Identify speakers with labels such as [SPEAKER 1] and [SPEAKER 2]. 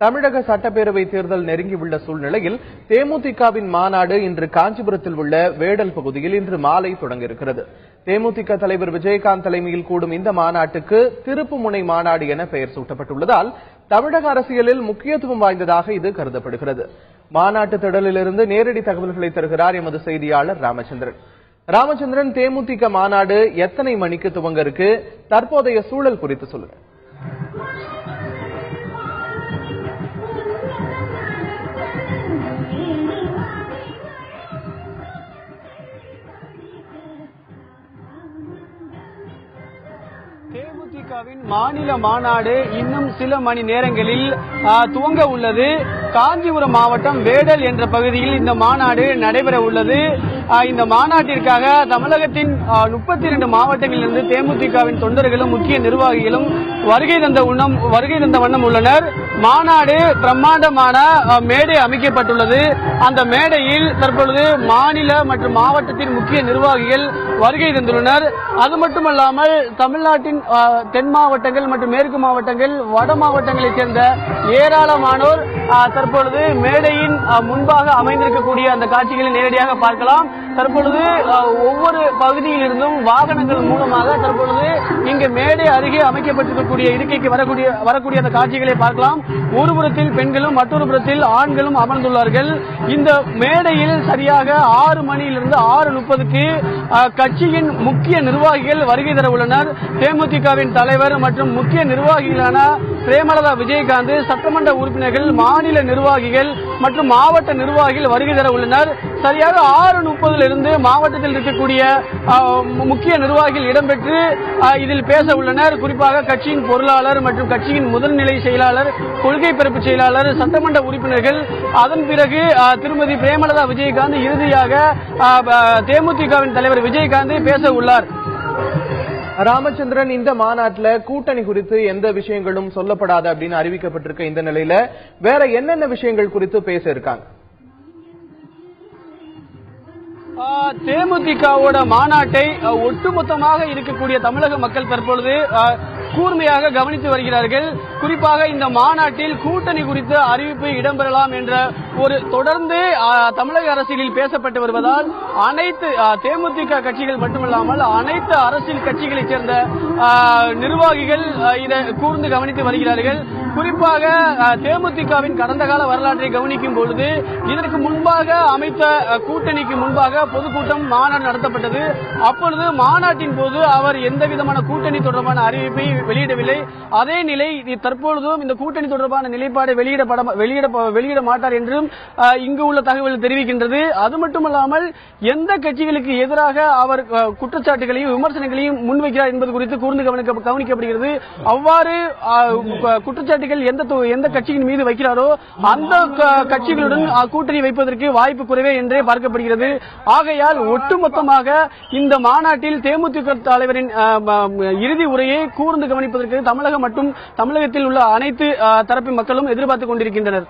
[SPEAKER 1] தமிழக சட்டப்பேரவை தேர்தல் நெருங்கியுள்ள சூழ்நிலையில் தேமுதிகவின் மாநாடு இன்று காஞ்சிபுரத்தில் உள்ள வேடல் பகுதியில் இன்று மாலை தொடங்க இருக்கிறது. தேமுதிக தலைவர் விஜயகாந்த் தலைமையில் கூடும் இந்த மாநாட்டுக்கு திருப்புமுனை மாநாடு என பெயர் சூட்டப்பட்டுள்ளதால் தமிழக அரசியலில் முக்கியத்துவம் வாய்ந்ததாக இது கருதப்படுகிறது. மாநாட்டு திடலிலிருந்து நேரடி தகவல்களை தருகிறார் எமது செய்தியாளர் ராமச்சந்திரன். தேமுதிக மாநாடு எத்தனை மணிக்கு துவங்க இருக்கு? தற்போதைய சூழல் குறித்து சொல்லுங்க.
[SPEAKER 2] தேமுதிகவின் மாநில மாநாடு இன்னும் சில மணி நேரங்களில் துவங்க உள்ளது. காஞ்சிபுரம் மாவட்டம் வேடல் என்ற பகுதியில் இந்த மாநாடு நடைபெற உள்ளது. இந்த மாநாட்டிற்காக தமிழகத்தின் 32 மாவட்டங்களிலிருந்து தேமுதிகவின் தொண்டர்களும் முக்கிய நிர்வாகிகளும் வருகை தந்த வண்ணம் உள்ளனர். மாநாடு பிரம்மாண்டமான மேடை அமைக்கப்பட்டுள்ளது. அந்த மேடையில் தற்பொழுது மாநில மற்றும் மாவட்டத்தின் முக்கிய நிர்வாகிகள் வருகை தந்துள்ளனர். அது மட்டுமல்லாமல் தமிழ்நாட்டின் தென் மாவட்டங்கள் மற்றும் மேற்கு மாவட்டங்கள் வட மாவட்டங்களைச் சேர்ந்த ஏராளமானோர் தற்பொழுது மேடையின் முன்பாக அமைந்திருக்கக்கூடிய அந்த காட்சிகளை நேரடியாக பார்க்கலாம். தற்பொழுது ஒவ்வொரு பகுதியில் இருந்தும் வாகனங்கள் மூலமாக தற்பொழுது இங்கு மேடை அருகே அமைக்கப்பட்டிருக்கக்கூடிய இருக்கைக்கு வரக்கூடிய அந்த காட்சிகளை பார்க்கலாம். ஒரு புறத்தில் பெண்களும் மற்றொரு புறத்தில் ஆண்களும் அமர்ந்துள்ளார்கள். இந்த மேடையில் சரியாக 6 மணியிலிருந்து 6:30க்கு கட்சியின் முக்கிய நிர்வாகிகள் வருகை தர உள்ளனர். தேமுதிகவின் தலைவர் மற்றும் முக்கிய நிர்வாகிகளான பிரேமலதா விஜயகாந்த், சட்டமன்ற உறுப்பினர்கள், மாநில நிர்வாகிகள் மற்றும் மாவட்ட நிர்வாகிகள் வருகை தர உள்ளனர். சரியாக 6:30 மாவட்டத்தில் இருக்கக்கூடிய முக்கிய நிர்வாகிகள் இடம்பெற்று இதில் பேச உள்ளனர். குறிப்பாக கட்சியின் பொருளாளர் மற்றும் கட்சியின் முதல்நிலை செயலாளர், கொள்கை பிறப்பு செயலாளர், சட்டமன்ற உறுப்பினர்கள், அதன் பிறகு திருமதி பிரேமலதா விஜயகாந்த், இறுதியாக தேமுதிகவின் தலைவர் விஜயகாந்த் பேச உள்ளார்.
[SPEAKER 1] ராமச்சந்திரன், இந்த மாநாட்டில் கூட்டணி குறித்து எந்த விஷயங்களும் சொல்லப்படாது அப்படின்னு அறிவிக்கப்பட்டிருக்க இந்த நிலையில வேற என்னென்ன விஷயங்கள் குறித்து பேச இருக்காங்க?
[SPEAKER 2] தேமுதிகவோட மாநாட்டை ஒட்டுமொத்தமாக இருக்கக்கூடிய தமிழக மக்கள் தற்பொழுது கூர்மையாக கவனித்து வருகிறார்கள். குறிப்பாக இந்த மாநாட்டில் கூட்டணி குறித்த அறிவிப்பு இடம்பெறலாம் என்ற ஒரு தொடர்ந்து தமிழக அரசியலில் பேசப்பட்டு வருவதால் அனைத்து தேமுதிக கட்சிகள் மட்டுமல்லாமல் அனைத்து அரசியல் கட்சிகளைச் சேர்ந்த நிர்வாகிகள் இதை கூர்ந்து கவனித்து வருகிறார்கள். குறிப்பாக தேமுதிகவின் கடந்த கால வரலாற்றை கவனிக்கும் பொழுது இதற்கு முன்பாக அமைத்த கூட்டணிக்கு முன்பாக பொதுக்கூட்டம் மாநாடு நடத்தப்பட்டது. அப்பொழுது மாநாட்டின் போது அவர் எந்த விதமான கூட்டணி தொடர்பான அறிவிப்பை வெளியிடவில்லை. அதே நிலை தற்பொழுதும் இந்த கூட்டணி தொடர்பான நிலைப்பாடு வெளியிட மாட்டார் என்றும் இங்கு உள்ள தகவல் தெரிவிக்கின்றது. அது மட்டுமல்லாமல் எந்த கட்சிகளுக்கு எதிராக அவர் குற்றச்சாட்டுகளையும் விமர்சனங்களையும் முன்வைக்கிறார் என்பது குறித்து கூர்ந்து கவனிக்கப்படுகிறது. அவ்வாறு குற்றச்சாட்டுகள் எந்த கட்சியின் மீது வைக்கிறாரோ அந்த கட்சிகளுடன் கூட்டணி வைப்பதற்கு வாய்ப்பு குறைவே என்றே பார்க்கப்படுகிறது. ஆகையால் ஒட்டுமொத்தமாக இந்த மாநாட்டில் தேமுதிக தலைவரின் இறுதி உரையை கூர்ந்து கவனிப்பதற்கு தமிழகம் மற்றும் தமிழகத்தில் உள்ள அனைத்து தரப்பு மக்களும் எதிர்பார்த்துக் கொண்டிருக்கின்றனர்.